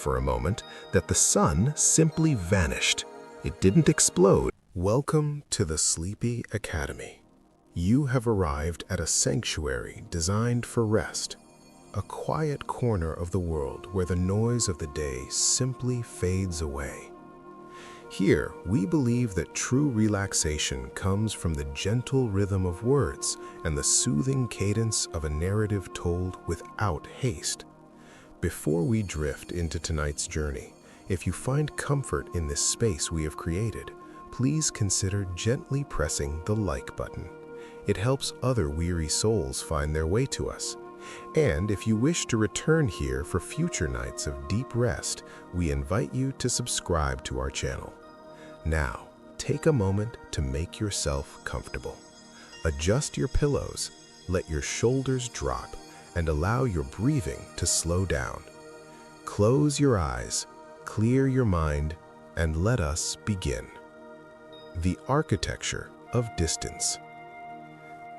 for a moment that the sun simply vanished. It didn't explode. Welcome to the Sleepy Academy. You have arrived at a sanctuary designed for rest, a quiet corner of the world where the noise of the day simply fades away. Here, we believe that true relaxation comes from the gentle rhythm of words and the soothing cadence of a narrative told without haste. Before we drift into tonight's journey, if you find comfort in this space we have created, please consider gently pressing the like button. It helps other weary souls find their way to us. And if you wish to return here for future nights of deep rest, we invite you to subscribe to our channel. Now, take a moment to make yourself comfortable. Adjust your pillows, let your shoulders drop, and allow your breathing to slow down. Close your eyes, clear your mind, and let us begin. The architecture of distance.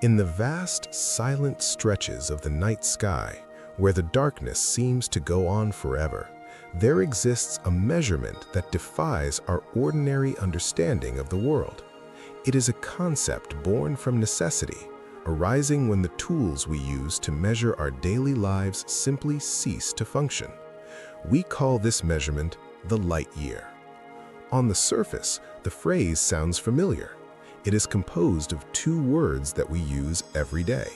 In the vast, silent stretches of the night sky, where the darkness seems to go on forever, there exists a measurement that defies our ordinary understanding of the world. It is a concept born from necessity, arising when the tools we use to measure our daily lives simply cease to function. We call this measurement the light year. On the surface, the phrase sounds familiar. It is composed of two words that we use every day.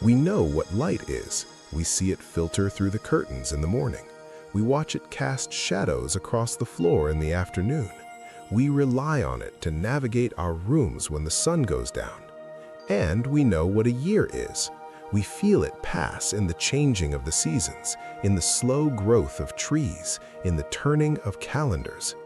We know what light is. We see it filter through the curtains in the morning. We watch it cast shadows across the floor in the afternoon. We rely on it to navigate our rooms when the sun goes down. And we know what a year is. We feel it pass in the changing of the seasons, in the slow growth of trees, in the turning of calendars.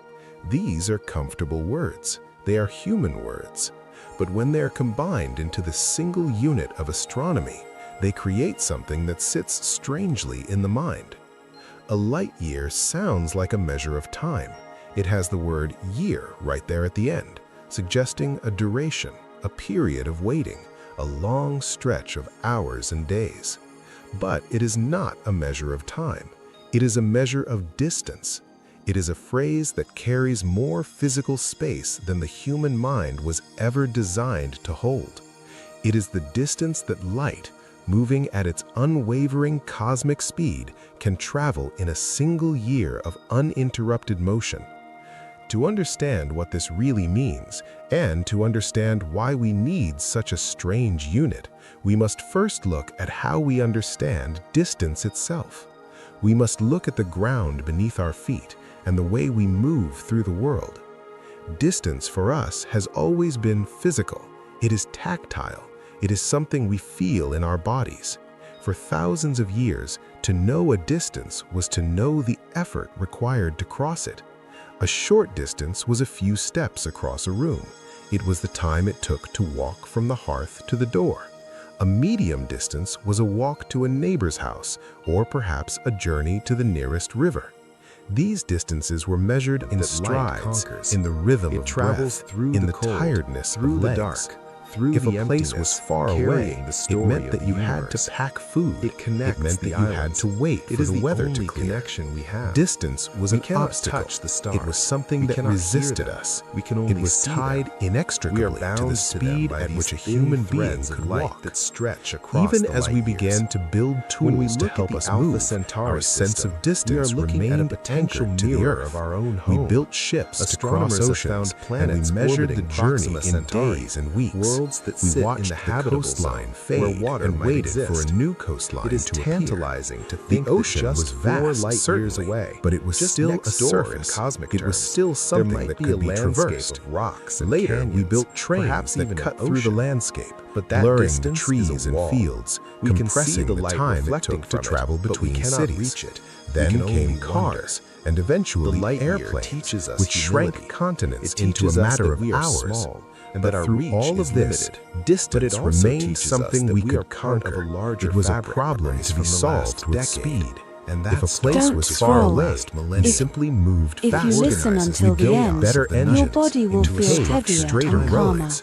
These are comfortable words. They are human words. But when they are combined into the single unit of astronomy, they create something that sits strangely in the mind. A light year sounds like a measure of time. It has the word year right there at the end, suggesting a duration, a period of waiting, a long stretch of hours and days. But it is not a measure of time. It is a measure of distance. It is a phrase that carries more physical space than the human mind was ever designed to hold. It is the distance that light, moving at its unwavering cosmic speed, can travel in a single year of uninterrupted motion. To understand what this really means, and to understand why we need such a strange unit, we must first look at how we understand distance itself. We must look at the ground beneath our feet and the way we move through the world. Distance for us has always been physical. It is tactile. It is something we feel in our bodies. For thousands of years, to know a distance was to know the effort required to cross it. A short distance was a few steps across a room. It was the time it took to walk from the hearth to the door. A medium distance was a walk to a neighbor's house, or perhaps a journey to the nearest river. These distances were measured in strides, in the rhythm of breath, in the tiredness of legs. If a place was far away, it meant that you had to pack food. It meant that you had to wait for the weather to clear. Distance was an obstacle. It was something that resisted us. It was tied inextricably to the speed at which a human being could walk. Even as we began to build tools to help us move, our sense of distance remained anchored to the earth. We built ships to cross oceans, and we measured the journey in days and weeks. We watched the coastline fade and waited for a new coastline to appear. Tantalizing to think the ocean was vast, light years certainly, away, but it was still a surface. It was still something that could be traversed. Rocks and Later, canyons, we built trains perhaps that even cut an through the ocean. landscape, But that blurring the distance trees is a and wall. fields, We can see compressing the the light time it reflecting took to from it, travel but we between cannot cities. reach it. Then can only came wonder. cars, and eventually The light year airplanes, teaches us which shrank humility. continents It into a teaches us matter that of we are hours. small, and But that our through reach all is of this, limited. distance But it also remained teaches us something that we we could are part of a conquer. larger It was a fabric problem to be from the solved last with decade. speed. And If a that's place Don't was scroll. far away, last we millennium. simply moved If you faster. listen We until the built end, better your engines body will into feel straight, heavier straighter and calmer. roads.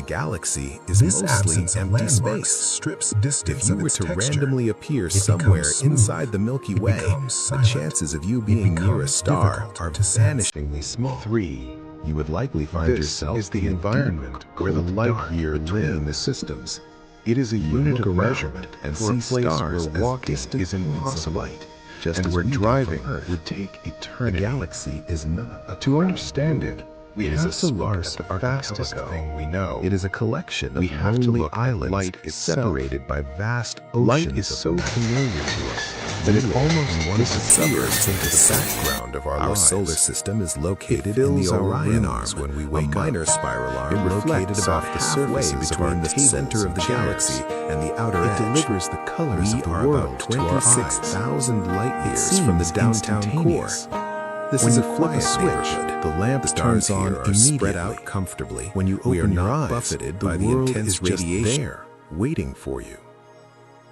The galaxy is This mostly absence of empty landmarks space. strips If distance you of were its to texture. randomly appear It becomes somewhere smooth. inside the Milky It Way, becomes the silent. chances of you It being near a becomes star difficult are to sense. vanishingly small. 3. You would likely find This yourself is the in a environment deep, where the cold light dark year between the lives. systems. It is a You would unit look of around measurement and for a see place stars where as walking distant is points of impossible, light, just and as where we do driving from Earth. would take The eternity. galaxy is not a To understand it, We It have is to a look at sparse the fastest archipelago. thing we know. It is a collection We of have to lonely look at islands light itself. separated by vast oceans. Light is so familiar to us that it almost disappears into the background of our Our lives. solar system is located in fills the our Orion rooms Arm, when we a wake up. minor spiral arm It located reflects about off the halfway surfaces of between our the tables center of and the chairs. galaxy and the outer It edge. delivers the colors We of the are world about to our eyes. 26,000 light It years from the seems downtown core. instantaneous. This When is you a flip a quiet switch, neighborhood. the lamp The stars turns on here are immediately. spread out comfortably. When you We are open your not eyes, buffeted the by the world intense is just radiation. there, waiting for you.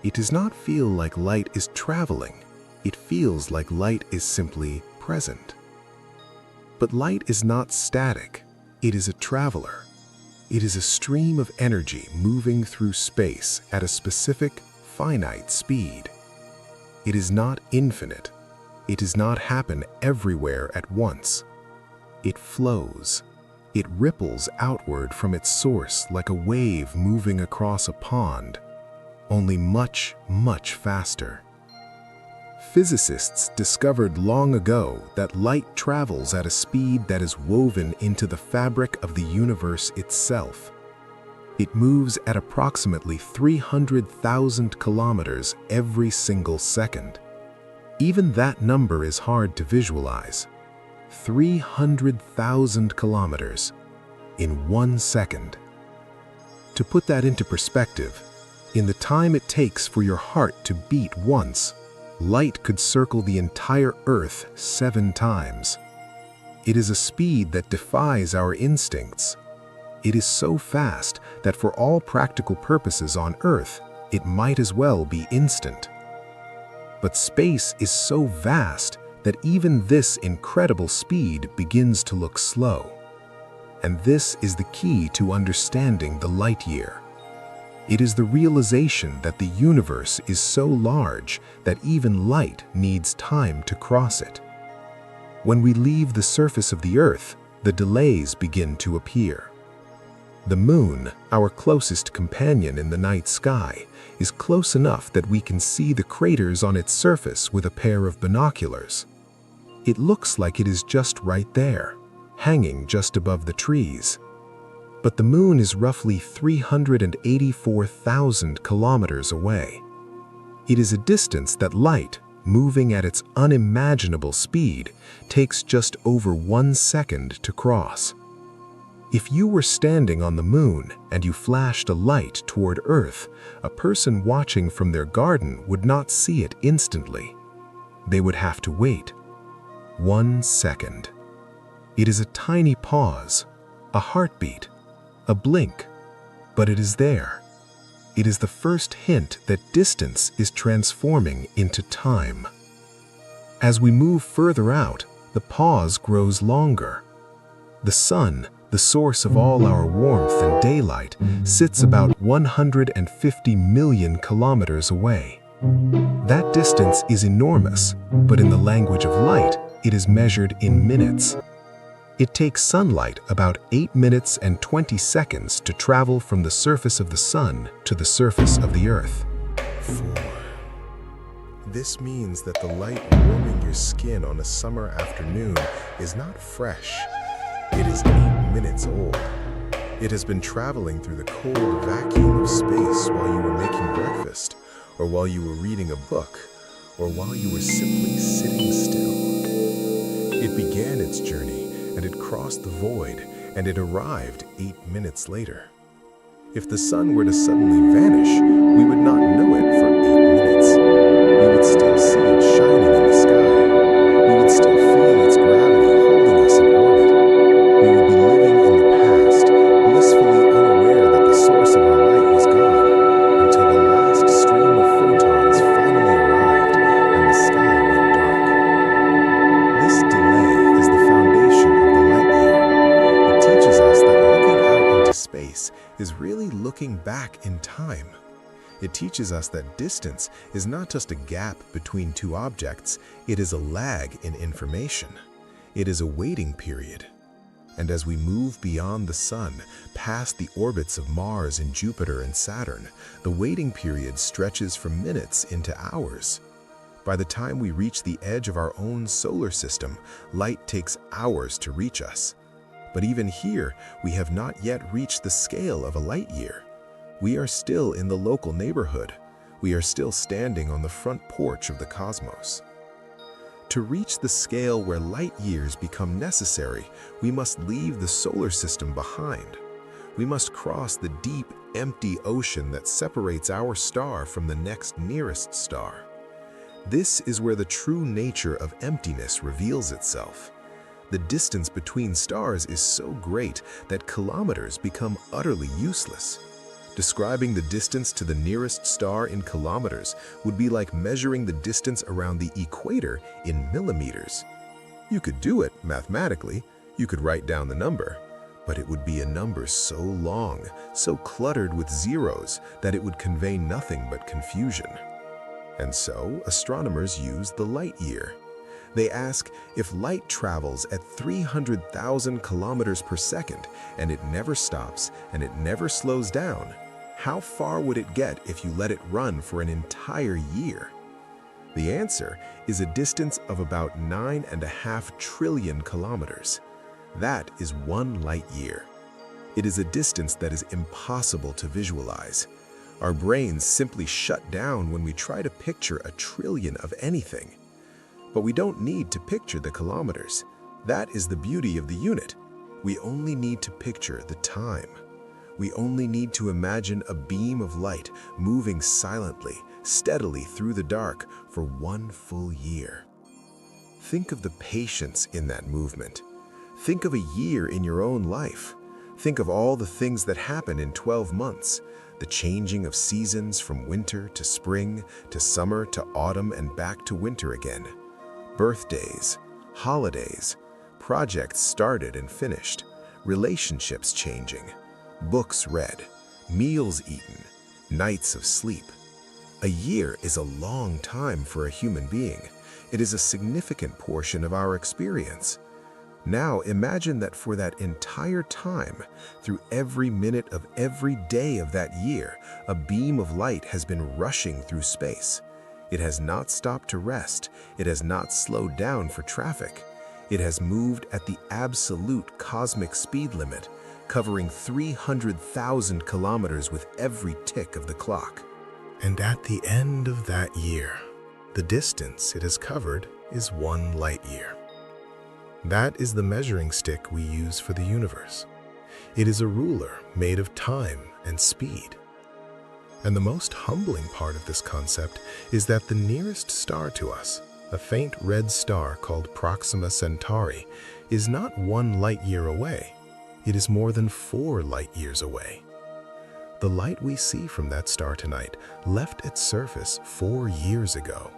It does not feel like light is traveling. It feels like light is simply present. But light is not static. It is a traveler. It is a stream of energy moving through space at a specific, finite speed. It is not infinite. It does not happen everywhere at once. It flows. It ripples outward from its source like a wave moving across a pond, only much, much faster. Physicists discovered long ago that light travels at a speed that is woven into the fabric of the universe itself. It moves at approximately 300,000 kilometers every single second. Even that number is hard to visualize. 300,000 kilometers in 1 second. To put that into perspective, in the time it takes for your heart to beat once, light could circle the entire Earth 7 times. It is a speed that defies our instincts. It is so fast that for all practical purposes on Earth, it might as well be instant. But space is so vast that even this incredible speed begins to look slow. And this is the key to understanding the light year. It is the realization that the universe is so large that even light needs time to cross it. When we leave the surface of the Earth, the delays begin to appear. The moon, our closest companion in the night sky, is close enough that we can see the craters on its surface with a pair of binoculars. It looks like it is just right there, hanging just above the trees. But the moon is roughly 384,000 kilometers away. It is a distance that light, moving at its unimaginable speed, takes just over 1 second to cross. If you were standing on the moon and you flashed a light toward Earth, a person watching from their garden would not see it instantly. They would have to wait. 1 second. It is a tiny pause, a heartbeat, a blink, but it is there. It is the first hint that distance is transforming into time. As we move further out, the pause grows longer. The sun, the source of all our warmth and daylight, sits about 150 million kilometers away. That distance is enormous, but in the language of light, it is measured in minutes. It takes sunlight about 8 minutes and 20 seconds to travel from the surface of the sun to the surface of the Earth. 4. This means that the light warming your skin on a summer afternoon is not fresh. It is 8 minutes old. It has been traveling through the cold vacuum of space while you were making breakfast, or while you were reading a book, or while you were simply sitting still. It began its journey, and it crossed the void, and it arrived 8 minutes later. If the sun were to suddenly vanish, we would not know it for 8 minutes. We would still see it shining in the sky. We would still feel its gravity holding us in orbit. We would be living in the past, blissfully unaware that the source of our light was gone, until the last stream of photons finally arrived and the sky went dark. This delay is the foundation of the light year. It teaches us that looking out into space is really looking back in time. It teaches us that distance is not just a gap between two objects, it is a lag in information. It is a waiting period. And as we move beyond the sun, past the orbits of Mars and Jupiter and Saturn, the waiting period stretches from minutes into hours. By the time we reach the edge of our own solar system, light takes hours to reach us. But even here, we have not yet reached the scale of a light year. We are still in the local neighborhood. We are still standing on the front porch of the cosmos. To reach the scale where light years become necessary, we must leave the solar system behind. We must cross the deep, empty ocean that separates our star from the next nearest star. This is where the true nature of emptiness reveals itself. The distance between stars is so great that kilometers become utterly useless. Describing the distance to the nearest star in kilometers would be like measuring the distance around the equator in millimeters. You could do it mathematically, you could write down the number, but it would be a number so long, so cluttered with zeros that it would convey nothing but confusion. And so, astronomers use the light year. They ask, if light travels at 300,000 kilometers per second and it never stops and it never slows down, how far would it get if you let it run for an entire year? The answer is a distance of about 9.5 trillion kilometers. That is one light year. It is a distance that is impossible to visualize. Our brains simply shut down when we try to picture a trillion of anything. But we don't need to picture the kilometers. That is the beauty of the unit. We only need to picture the time. We only need to imagine a beam of light moving silently, steadily through the dark for one full year. Think of the patience in that movement. Think of a year in your own life. Think of all the things that happen in 12 months, the changing of seasons from winter to spring, to summer to autumn and back to winter again. Birthdays, holidays, projects started and finished, relationships changing, books read, meals eaten, nights of sleep. A year is a long time for a human being. It is a significant portion of our experience. Now imagine that for that entire time, through every minute of every day of that year, a beam of light has been rushing through space. It has not stopped to rest. It has not slowed down for traffic. It has moved at the absolute cosmic speed limit, covering 300,000 kilometers with every tick of the clock. And at the end of that year, the distance it has covered is one light year. That is the measuring stick we use for the universe. It is a ruler made of time and speed. And the most humbling part of this concept is that the nearest star to us, a faint red star called Proxima Centauri, is not one light year away. It is more than 4 light years away. The light we see from that star tonight left its surface 4 years ago.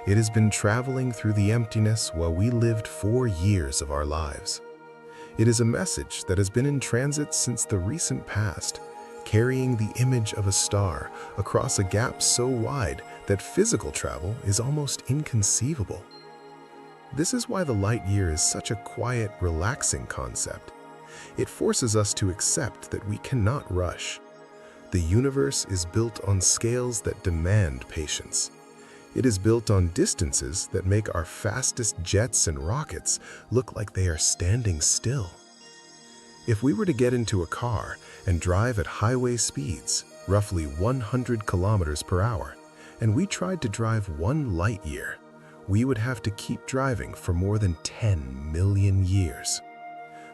It has been traveling through the emptiness while we lived 4 years of our lives. It is a message that has been in transit since the recent past, carrying the image of a star across a gap so wide that physical travel is almost inconceivable. This is why the light year is such a quiet, relaxing concept. It forces us to accept that we cannot rush. The universe is built on scales that demand patience. It is built on distances that make our fastest jets and rockets look like they are standing still. If we were to get into a car and drive at highway speeds, roughly 100 kilometers per hour, and we tried to drive 1 light year, we would have to keep driving for more than 10 million years.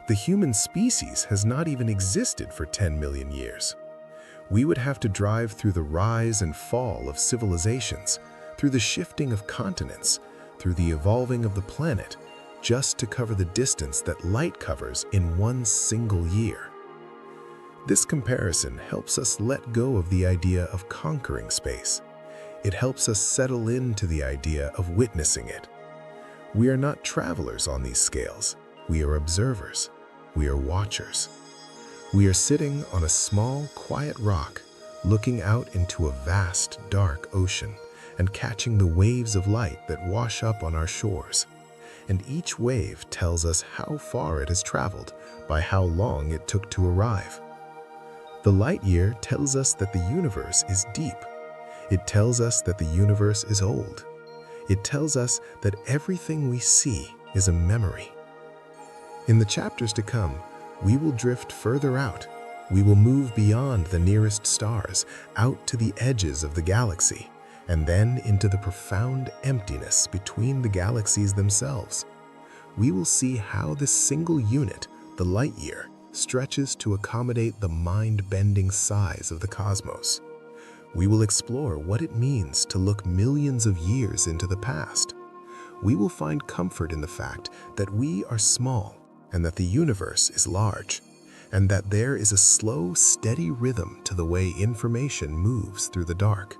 The human species has not even existed for 10 million years. We would have to drive through the rise and fall of civilizations, through the shifting of continents, through the evolving of the planet, just to cover the distance that light covers in 1 single year. This comparison helps us let go of the idea of conquering space. It helps us settle into the idea of witnessing it. We are not travelers on these scales. We are observers. We are watchers. We are sitting on a small, quiet rock, looking out into a vast, dark ocean, and catching the waves of light that wash up on our shores. And each wave tells us how far it has traveled by how long it took to arrive. The light year tells us that the universe is deep. It tells us that the universe is old. It tells us that everything we see is a memory. In the chapters to come, we will drift further out. We will move beyond the nearest stars, out to the edges of the galaxy, and then into the profound emptiness between the galaxies themselves. We will see how this single unit, the light year, stretches to accommodate the mind-bending size of the cosmos. We will explore what it means to look millions of years into the past. We will find comfort in the fact that we are small and that the universe is large, and that there is a slow, steady rhythm to the way information moves through the dark.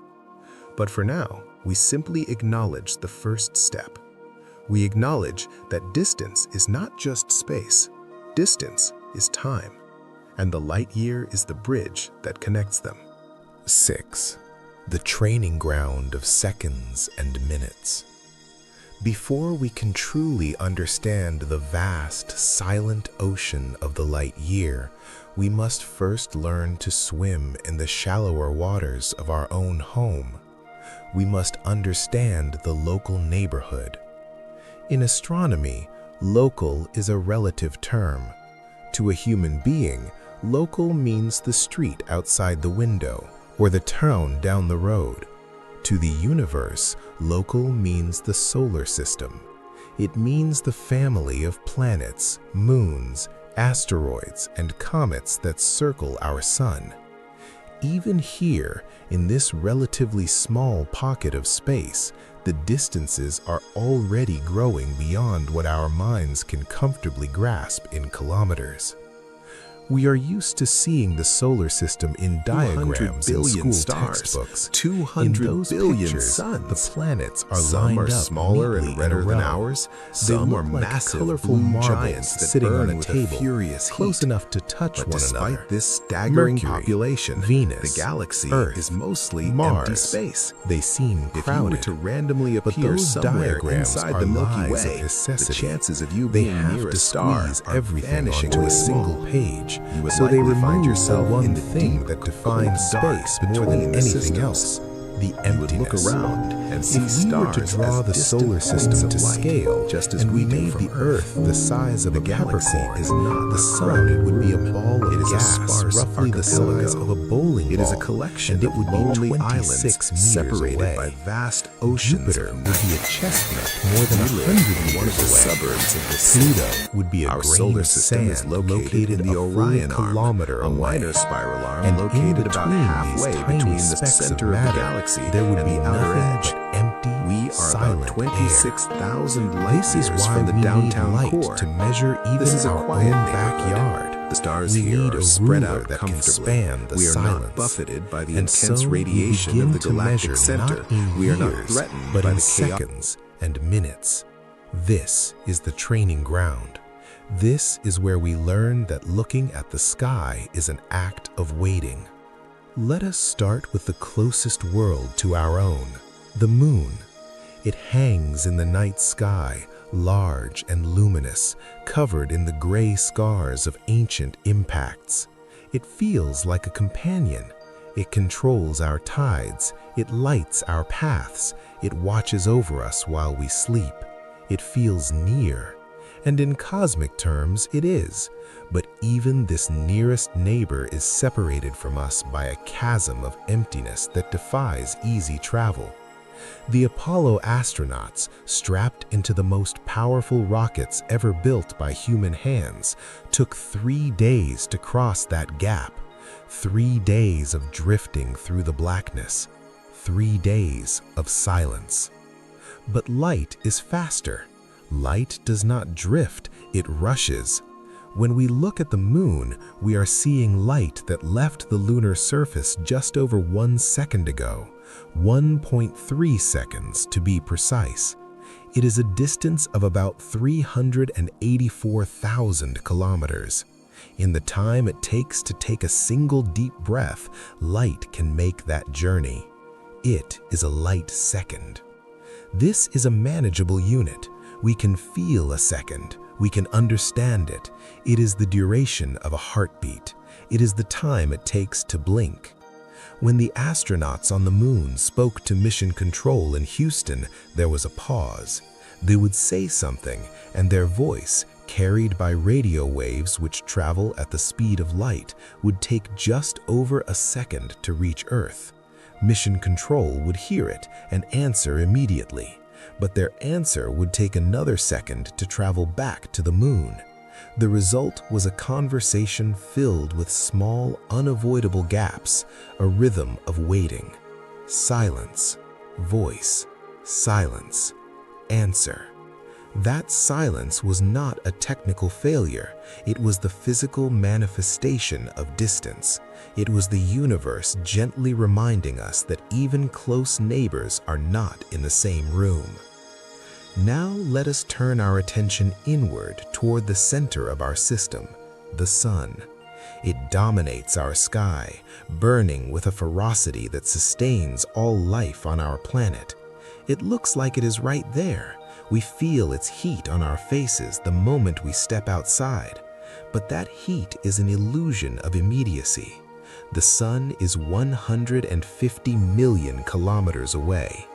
But for now, we simply acknowledge the first step. We acknowledge that distance is not just space. Distance is time, and the light year is the bridge that connects them. 6. The training ground of seconds and minutes. Before we can truly understand the vast, silent ocean of the light year, we must first learn to swim in the shallower waters of our own home. We must understand the local neighborhood. In astronomy, local is a relative term. To a human being, local means the street outside the window or the town down the road. To the universe, local means the solar system. It means the family of planets, moons, asteroids, and comets that circle our sun. Even here, in this relatively small pocket of space, the distances are already growing beyond what our minds can comfortably grasp in kilometers. We are used to seeing the solar system in diagrams in school textbooks. 200 billion suns. The planets are Some lined are up smaller and neatly redder in a than row. ours. They Some look are like massive colorful blue marbles giants that sitting burn on a with table, furious close heat. enough to touch But one despite another. this staggering Mercury, population, Venus, the galaxy Earth, is mostly Mars, empty space. They seem If you were crowded, to randomly but appear those somewhere diagrams inside are the Milky lies of Way, the necessity. chances of you They being have near a to star squeeze are everything vanishing onto a away. single page, You would so they likely find remove yourself the one in the thing deep, that defines cold dark space more between than the anything systems. else: the You would emptiness. look around and see If we were to stars draw as the distant solar points system of to light, scale, just as and we we do made from the Earth the size of The a galaxy peppercorn, is not the a sun crowded would be a group. ball of It is a gas sparse roughly the archipelago. size of a bowling It ball, is a collection and it of would lonely be islands 26 meters separated away. by vast oceans Jupiter of would be a chestnut more than We live 100 in one of the meters away. suburbs of the city. Pluto would be a Our grain solar of system sand is located in the a full Orion Arm, kilometer a away. minor spiral arm And located in about between halfway these tiny between the specks of center of the matter, galaxy there would and be the outer nothing edge. but empty, We are silent about 26,000 air. light This is years why from the we downtown need light core. to measure even This is a our quiet own neighborhood. backyard. The stars We here need are a spread ruler out that can comfortably. span the We are silence. not buffeted by the And intense so radiation we of the begin to galactic measure center. not in We are not years, threatened but by in the chaos. seconds and minutes. This is the training ground. This is where we learn that looking at the sky is an act of waiting. Let us start with the closest world to our own, the moon. It hangs in the night sky, large and luminous, covered in the gray scars of ancient impacts. It feels like a companion. It controls our tides. It lights our paths. It watches over us while we sleep. It feels near. And in cosmic terms, it is. But even this nearest neighbor is separated from us by a chasm of emptiness that defies easy travel. The Apollo astronauts, strapped into the most powerful rockets ever built by human hands, took 3 days to cross that gap. 3 days of drifting through the blackness. 3 days of silence. But light is faster. Light does not drift, it rushes. When we look at the moon, we are seeing light that left the lunar surface just over 1 second ago. 1.3 seconds to be precise. It is a distance of about 384,000 kilometers. In the time it takes to take a single deep breath, light can make that journey. It is a light second. This is a manageable unit. We can feel a second. We can understand it. It is the duration of a heartbeat. It is the time it takes to blink. When the astronauts on the moon spoke to Mission Control in Houston, there was a pause. They would say something, and their voice, carried by radio waves which travel at the speed of light, would take just over a second to reach Earth. Mission Control would hear it and answer immediately, but their answer would take another second to travel back to the Moon. The result was a conversation filled with small, unavoidable gaps, a rhythm of waiting. Silence, voice, silence, answer. That silence was not a technical failure. It was the physical manifestation of distance. It was the universe gently reminding us that even close neighbors are not in the same room. Now let us turn our attention inward toward the center of our system, the Sun. It dominates our sky, burning with a ferocity that sustains all life on our planet. It looks like it is right there. We feel its heat on our faces the moment we step outside. But that heat is an illusion of immediacy. The Sun is 150 million kilometers away.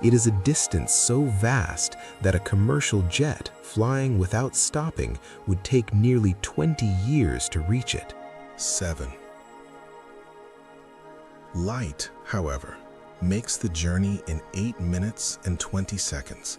It is a distance so vast that a commercial jet flying without stopping would take nearly 20 years to reach it. 7. Light, however, makes the journey in 8 minutes and 20 seconds.